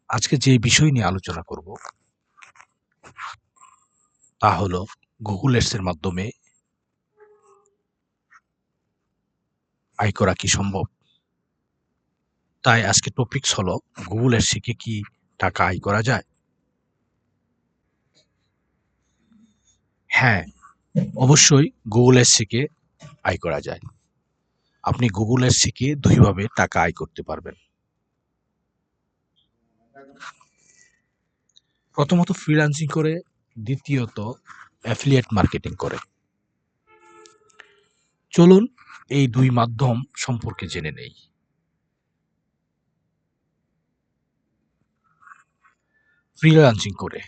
আজকে যে বিষয় নিয়ে আলোচনা করব তা হলো গুগল অ্যাডস এর মাধ্যমে আয় করা কি সম্ভব? তাই আজকে টপিকস হলো গুগল অ্যাডস থেকে কি টাকা আয় করা যায়? হ্যাঁ, অবশ্যই গুগল অ্যাডস থেকে আয় করা যায়। আপনি গুগল অ্যাডস থেকে ২ ভাবে টাকা আয় করতে পারবেন। প্রথমত ফ্রিল্যান্সিং করে, দ্বিতীয়ত অ্যাফিলিয়েট মার্কেটিং করে। চলুন এই ২ মাধ্যম সম্পর্কে জেনে নেই। ফ্রিল্যান্সিং করে।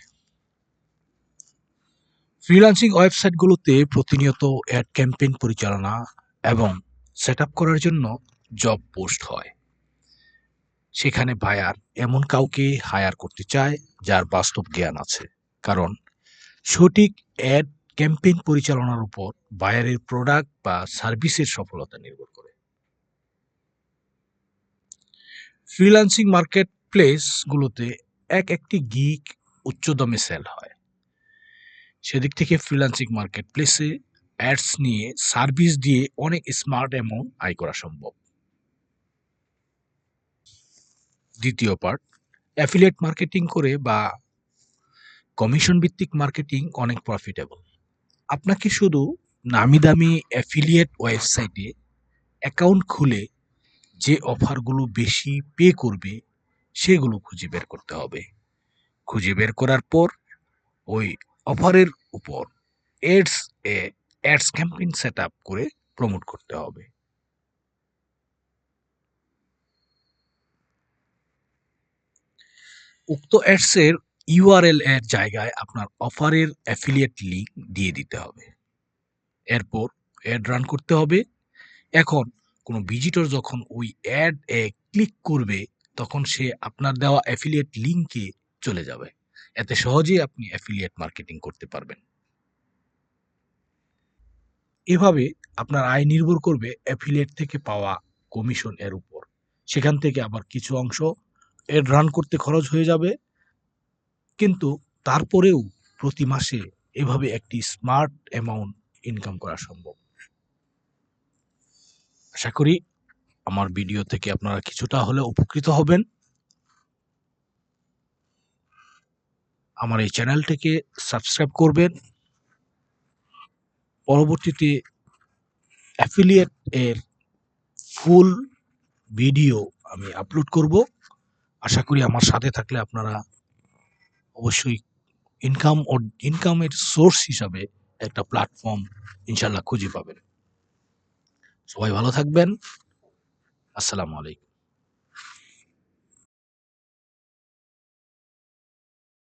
ফ্রিল্যান্সিং ওয়েবসাইটগুলোতে প্রতিনিয়ত অ্যাড ক্যাম্পেইন পরিচালনা এবং সেটআপ করার জন্য জব পোস্ট হয়। সেখানে বায়ার এমন কাউকে হায়ার করতে চায় যার বাস্তব জ্ঞান আছে। কারণ সঠিক অ্যাড ক্যাম্পেইন পরিচালনার উপর বায়ারের প্রোডাক্ট বা সার্ভিসের সফলতা নির্ভর করে। ফ্রিল্যান্সিং মার্কেটপ্লেসগুলোতে একটি গিগ উচ্চ দামে সেল হয়। সেদিক থেকে ফ্রিল্যান্সিং মার্কেটপ্লেসে অ্যাডস নিয়ে সার্ভিস দিয়ে অনেক স্মার্ট অ্যামাউন্ট আয় করা সম্ভব। দ্বিতীয় পার্ট, অ্যাফিলিয়েট মার্কেটিং করে বা কমিশন ভিত্তিক মার্কেটিং অনেক প্রফিটেবল। আপনাকে শুধু নামি দামি অ্যাফিলিয়েট ওয়েবসাইটে অ্যাকাউন্ট খুলে যে অফারগুলো বেশি পে করবে সেগুলো খুঁজে বের করতে হবে। খুঁজে বের করার পর ওই অফারের উপর ads ads campaign set up করে প্রমোট করতে হবে। উক্ত অ্যাডসের ইউআরএল এর জায়গায় আপনার অফারের অ্যাফিলিয়েট লিঙ্ক দিয়ে দিতে হবে। এরপর অ্যাড রান করতে হবে। এখন কোনো ভিজিটর যখন ওই অ্যাড এ ক্লিক করবে তখন সে আপনার দেওয়া অ্যাফিলিয়েট লিঙ্কে চলে যাবে। এতে সহজেই আপনি অ্যাফিলিয়েট মার্কেটিং করতে পারবেন। এভাবে আপনার আয় নির্ভর করবে অ্যাফিলিয়েট থেকে পাওয়া কমিশন এর উপর। সেখান থেকে আবার কিছু অংশ অ্যাড রান করতে খরচ হয়ে যাবে। কিন্তু তারপরেও প্রতি মাসে এভাবে একটি স্মার্ট অ্যামাউন্ট ইনকাম করা সম্ভব। আশা করি আমার ভিডিও থেকে আপনারা কিছুটা হলেও উপকৃত হবেন। আমার এই চ্যানেলটিকে সাবস্ক্রাইব করবেন। পরবর্তীতে অ্যাফিলিয়েট এর ফুল ভিডিও আমি আপলোড করব। আশা করি আমার সাথে থাকলে আপনারা অবশ্যই ইনকামের সোর্স হিসাবে একটা প্ল্যাটফর্ম ইনশাআল্লাহ খুঁজে পাবেন। সবাই ভালো থাকবেন। আসসালামু আলাইকুম।